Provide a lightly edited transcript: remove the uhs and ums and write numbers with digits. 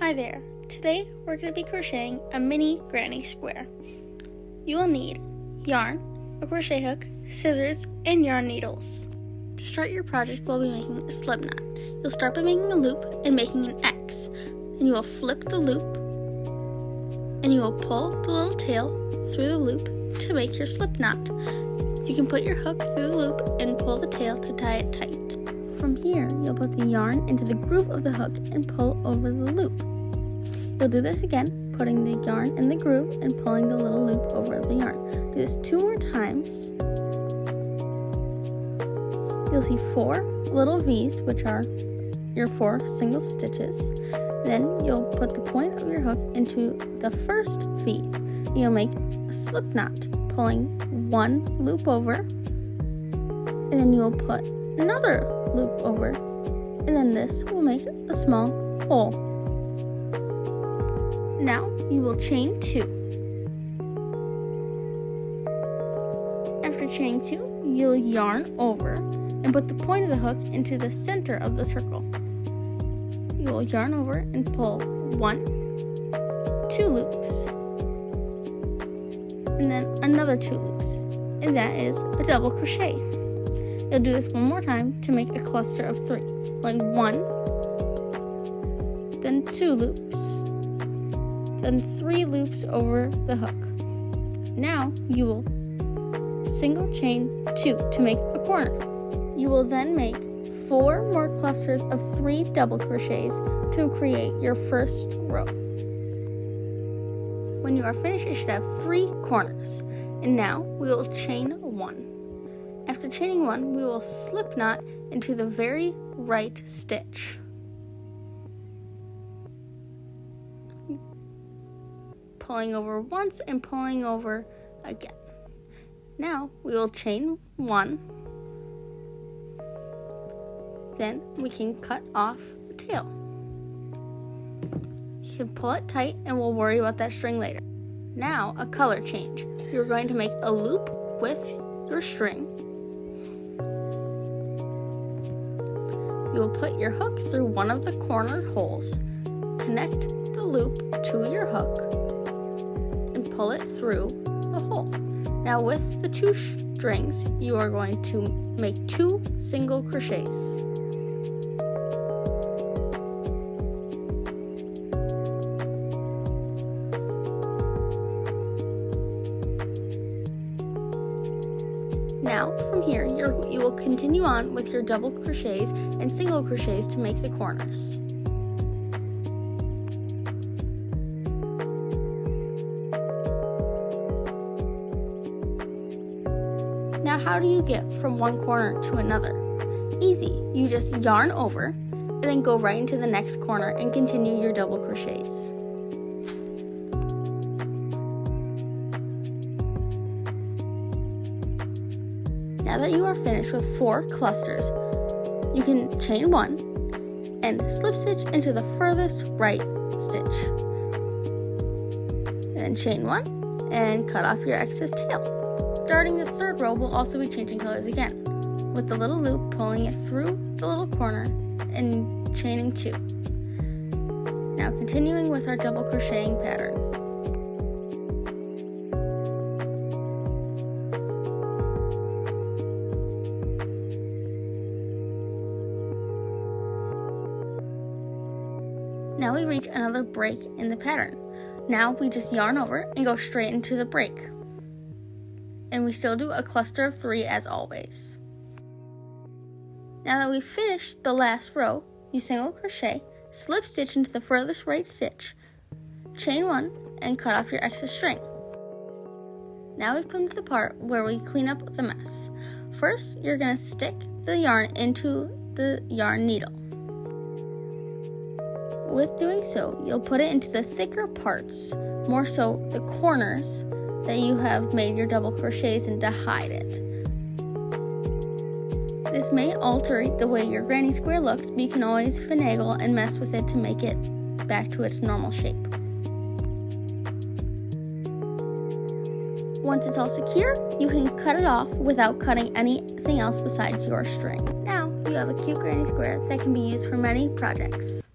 Hi there, today we're going to be crocheting a mini granny square. You will need yarn, a crochet hook, scissors, and yarn needles. To start your project, we'll be making a slip knot. You'll start by making a loop and making an X. Then you will flip the loop and you will pull the little tail through the loop to make your slip knot. You can put your hook through the loop and pull the tail to tie it tight. From here, you'll put the yarn into the groove of the hook and pull over the loop. You'll do this again, putting the yarn in the groove and pulling the little loop over the yarn. Do this 2 more times. You'll see 4 little V's, which are your 4 single stitches. Then you'll put the point of your hook into the first V. You'll make a slip knot, pulling 1 loop over, and then you'll put another loop over, and then this will make a small hole. Now you will chain 2. After chaining 2, you'll yarn over and put the point of the hook into the center of the circle. You will yarn over and pull 1, 2 loops, and then another 2 loops, and that is a double crochet. You'll do this one more time to make a cluster of 3, like 1, then 2 loops, then 3 loops over the hook. Now you will single chain 2 to make a corner. You will then make 4 more clusters of 3 double crochets to create your first row. When you are finished, you should have 3 corners. And now we will chain 1. After chaining 1, we will slip knot into the very right stitch. Pulling over once and pulling over again. Now we will chain 1. Then we can cut off the tail. You can pull it tight and we'll worry about that string later. Now a color change. You're going to make a loop with your string. You will put your hook through one of the corner holes, connect the loop to your hook, and pull it through the hole. Now with the 2 strings, you are going to make 2 single crochets. Now, from here, you will continue on with your double crochets and single crochets to make the corners. Now, how do you get from one corner to another? Easy. You just yarn over and then go right into the next corner and continue your double crochets. Now that you are finished with 4 clusters, you can chain 1 and slip stitch into the furthest right stitch. And then chain 1 and cut off your excess tail. Starting the 3rd row, we'll also be changing colors again, with the little loop pulling it through the little corner and chaining 2. Now continuing with our double crocheting pattern. Now we reach another break in the pattern. Now we just yarn over and go straight into the break. And we still do a cluster of 3 as always. Now that we've finished the last row, you single crochet, slip stitch into the furthest right stitch, chain 1, and cut off your excess string. Now we've come to the part where we clean up the mess. First, you're going to stick the yarn into the yarn needle. With doing so, you'll put it into the thicker parts, more so the corners that you have made your double crochets in to hide it. This may alter the way your granny square looks, but you can always finagle and mess with it to make it back to its normal shape. Once it's all secure, you can cut it off without cutting anything else besides your string. Now you have a cute granny square that can be used for many projects.